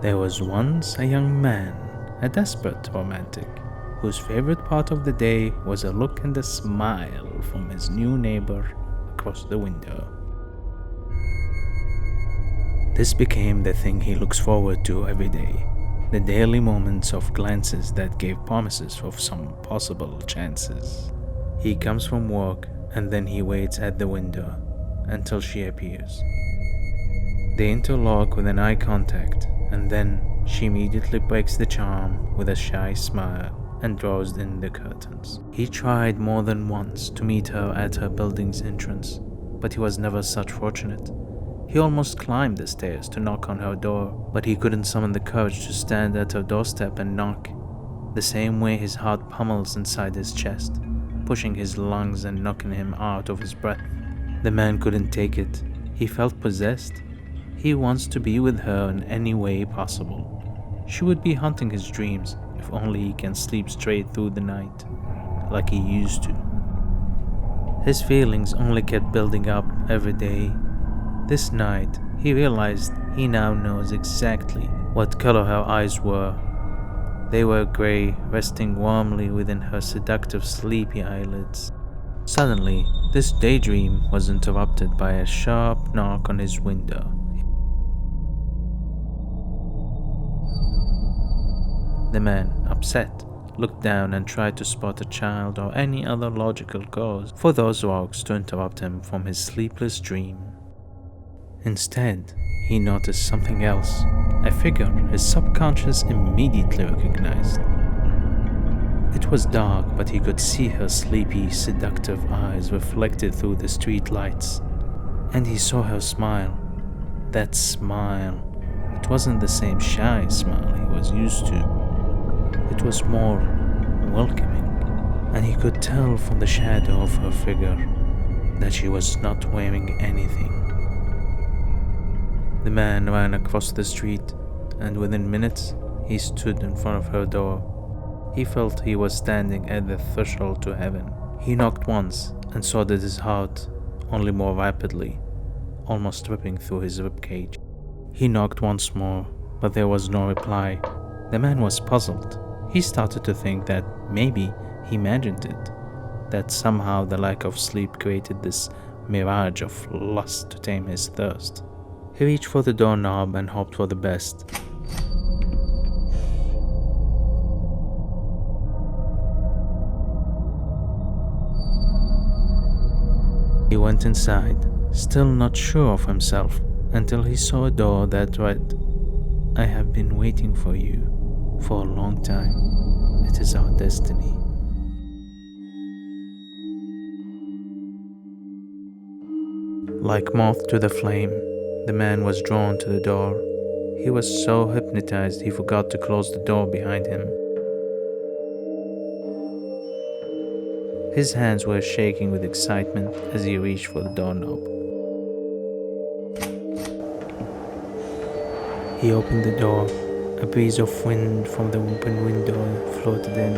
There was once a young man, a desperate romantic, whose favorite part of the day was a look and a smile from his new neighbor across the window. This became the thing he looks forward to every day, the daily moments of glances that gave promises of some possible chances. He comes from work and then he waits at the window until she appears. They interlock with an eye contact, and then she immediately breaks the charm with a shy smile and draws in the curtains. He tried more than once to meet her at her building's entrance, but he was never such fortunate. He almost climbed the stairs to knock on her door, but he couldn't summon the courage to stand at her doorstep and knock. The same way his heart pummels inside his chest, pushing his lungs and knocking him out of his breath. The man couldn't take it. He felt possessed. He wants to be with her in any way possible. She would be haunting his dreams if only he can sleep straight through the night, like he used to. His feelings only kept building up every day. This night, he realized he now knows exactly what color her eyes were. They were gray, resting warmly within her seductive sleepy eyelids. Suddenly, this daydream was interrupted by a sharp knock on his window. The man, upset, looked down and tried to spot a child or any other logical cause for those rocks to interrupt him from his sleepless dream. Instead, he noticed something else, a figure his subconscious immediately recognized. It was dark, but he could see her sleepy, seductive eyes reflected through the street lights, and he saw her smile. That smile, it wasn't the same shy smile he was used to. It was more welcoming, and he could tell from the shadow of her figure that she was not wearing anything. The man ran across the street, and within minutes he stood in front of her door. He felt he was standing at the threshold to heaven. He knocked once and saw that his heart, only more rapidly, almost ripping through his ribcage. He knocked once more, but there was no reply. The man was puzzled. He started to think that maybe he imagined it, that somehow the lack of sleep created this mirage of lust to tame his thirst. He reached for the doorknob and hoped for the best. He went inside, still not sure of himself, until he saw a door that read, "I have been waiting for you for a long time. It is our destiny." Like moth to the flame, the man was drawn to the door. He was so hypnotized he forgot to close the door behind him. His hands were shaking with excitement as he reached for the doorknob. He opened the door. A breeze of wind from the open window floated in.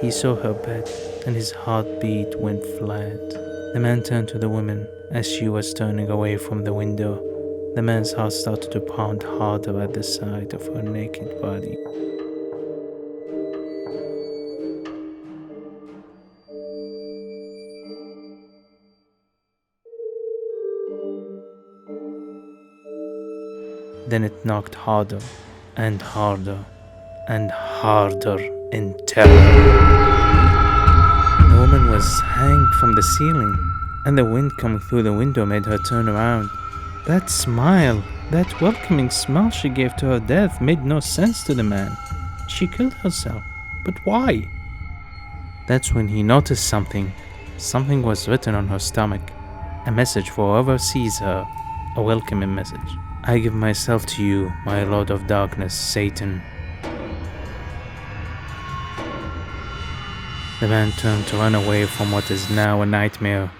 He saw her bed, and his heartbeat went flat. The man turned to the woman. As she was turning away from the window, the man's heart started to pound harder at the sight of her naked body. Then it knocked harder and harder and harder in terror. The woman was hanged from the ceiling, and the wind coming through the window made her turn around. That smile, that welcoming smile she gave to her death made no sense to the man. She killed herself, but why? That's when he noticed something. Something was written on her stomach, a message for whoever sees her, a welcoming message. "I give myself to you, my Lord of Darkness, Satan." The man turned to run away from what is now a nightmare.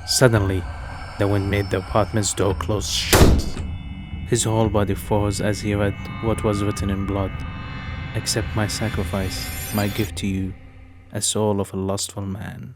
Suddenly, the wind made the apartment's door close shut. His whole body froze as he read what was written in blood. "Accept my sacrifice, my gift to you, a soul of a lustful man."